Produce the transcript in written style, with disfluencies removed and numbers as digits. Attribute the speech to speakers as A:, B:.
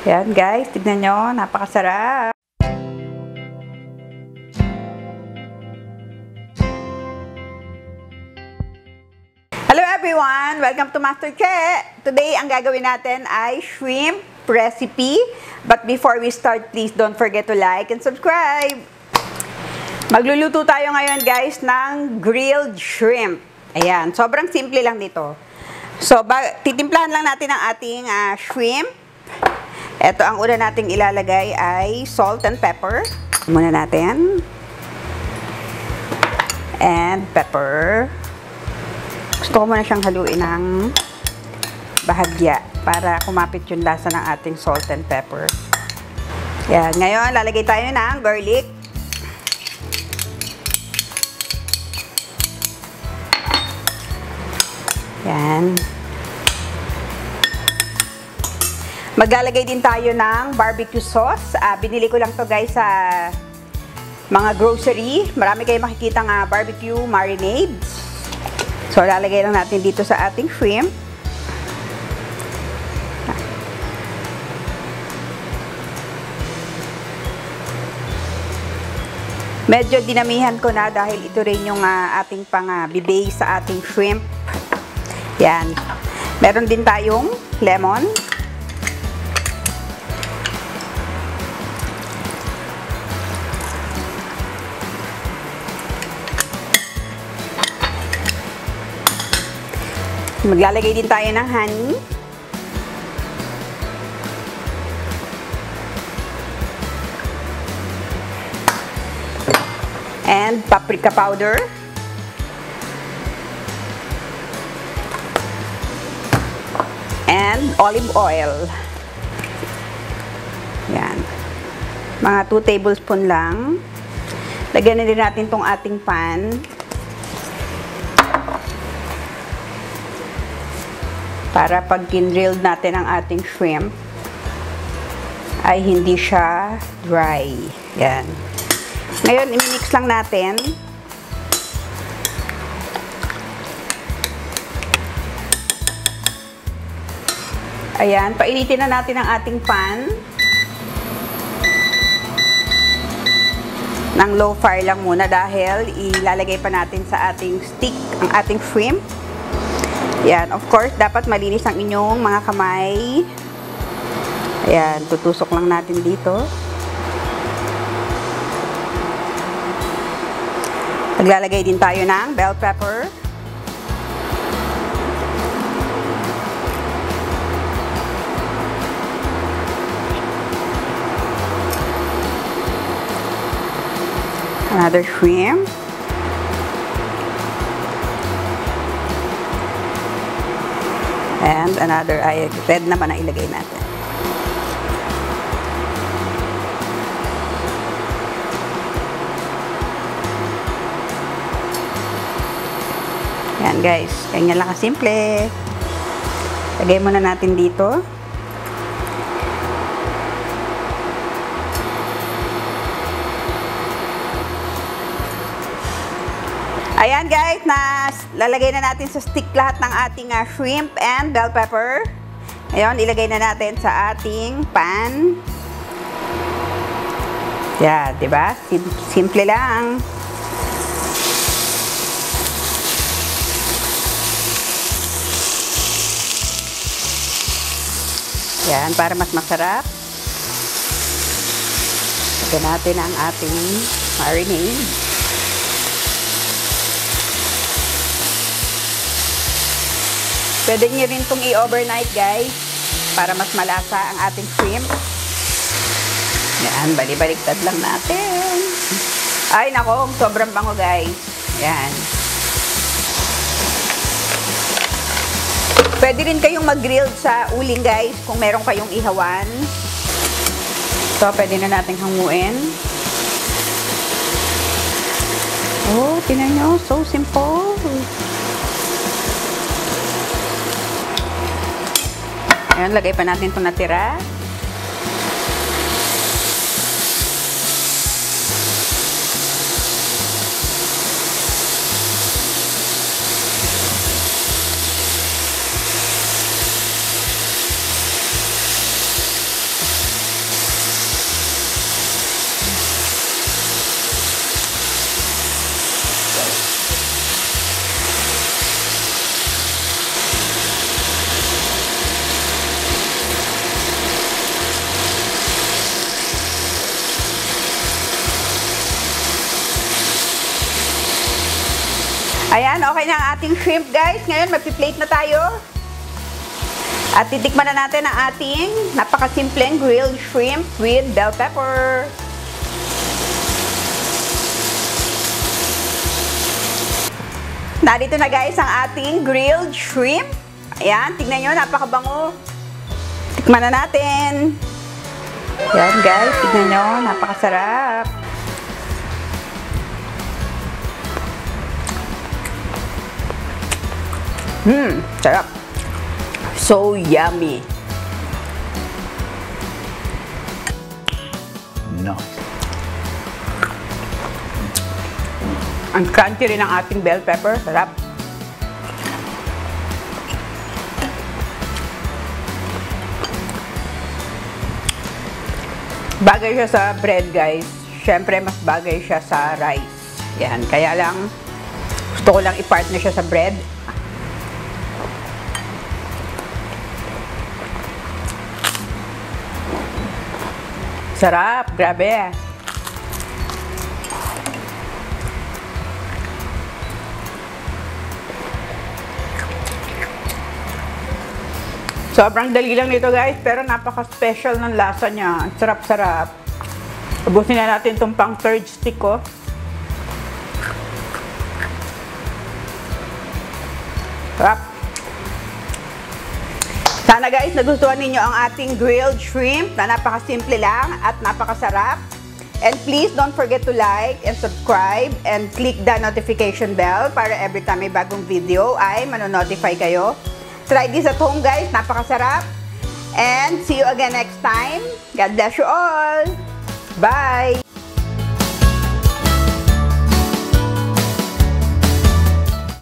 A: Yan guys, tignan nyo, napakasarap. Hello everyone! Welcome to Master Che! Today, ang gagawin natin ay shrimp recipe. But before we start, please don't forget to like and subscribe. Magluluto tayo ngayon guys ng grilled shrimp. Ayan, sobrang simple lang dito. So, titimplahan lang natin ang ating shrimp. Ito ang una nating ilalagay ay salt and pepper. Muna natin. And pepper. Gusto ko muna siyang haluin ng bahagya para kumapit yung lasa ng ating salt and pepper. Yan. Ngayon, lalagay tayo ng garlic. Yan. Maglalagay din tayo ng barbecue sauce. Binili ko lang to guys sa mga grocery. Marami kayong makikita ng barbecue marinades. So, lalagay lang natin dito sa ating shrimp. Medyo dinamihan ko na dahil ito rin yung ating pang-bibay sa ating shrimp. Yan. Meron din tayong lemon. Maglalagay din tayo ng honey. And paprika powder. And olive oil. Yan. Mga 2 tablespoon lang. Lagyan na din natin tong ating pan. Para pag kin-grilled natin ang ating shrimp, ay hindi siya dry. Yan. Ngayon, i-mix lang natin. Ayan, painitin na natin ang ating pan. Nang low fire lang muna dahil ilalagay pa natin sa ating stick ang ating shrimp. Yan, of course, dapat malinis ang inyong mga kamay. Ayan, tutusok lang natin dito. Naglalagay din tayo ng bell pepper. Another shrimp. And another, red naman ang ilagay natin. Yan guys, ganyan lang kasimple. Lagay muna natin dito. Ayan guys, lalagay na natin sa stick lahat ng ating shrimp and bell pepper. Ayan, ilagay na natin sa ating pan. Yan, diba? Simple lang. Yan, para mas masarap. Lagyan natin ang ating marinade. Pwede nyo rin itong i-overnight guys para mas malasa ang ating shrimp. Yan, bali-baliktad lang natin. Ay nako, sobrang bango guys. Yan. Pwede rin kayong mag-grilled sa uling guys kung meron kayong ihawan. So, pwede na natin hanguin. Oh, tingnan nyo. So simple. Ayan, lagay pa natin itong natira. Ayan, okay na ang ating shrimp, guys. Ngayon, magpi-plate na tayo. At titikman na natin ang ating napakasimpleng grilled shrimp with bell pepper. Narito na guys ang ating grilled shrimp. Ayan, tignan nyo, napakabango. Tikman na natin. Ayan guys, tignan nyo, napakasarap. Sarap. So yummy.
B: No.
A: Ang crunchy rin ng ating bell pepper. Sarap. Bagay siya sa bread, guys. Siyempre, mas bagay siya sa rice. Yan. Kaya lang, gusto ko lang i-partner siya sa bread. Sarap. Grabe. Sobrang dali lang nito guys, pero napaka-special ng lasa niya. Sarap-sarap. Ubusin na natin itong pang third stick ko. Sarap. Sana guys, nagustuhan ninyo ang ating grilled shrimp na napaka-simple lang at napakasarap. And please don't forget to like and subscribe and click the notification bell para every time may bagong video ay manonotify kayo. Try this at home guys, napakasarap. And see you again next time. God bless you all. Bye!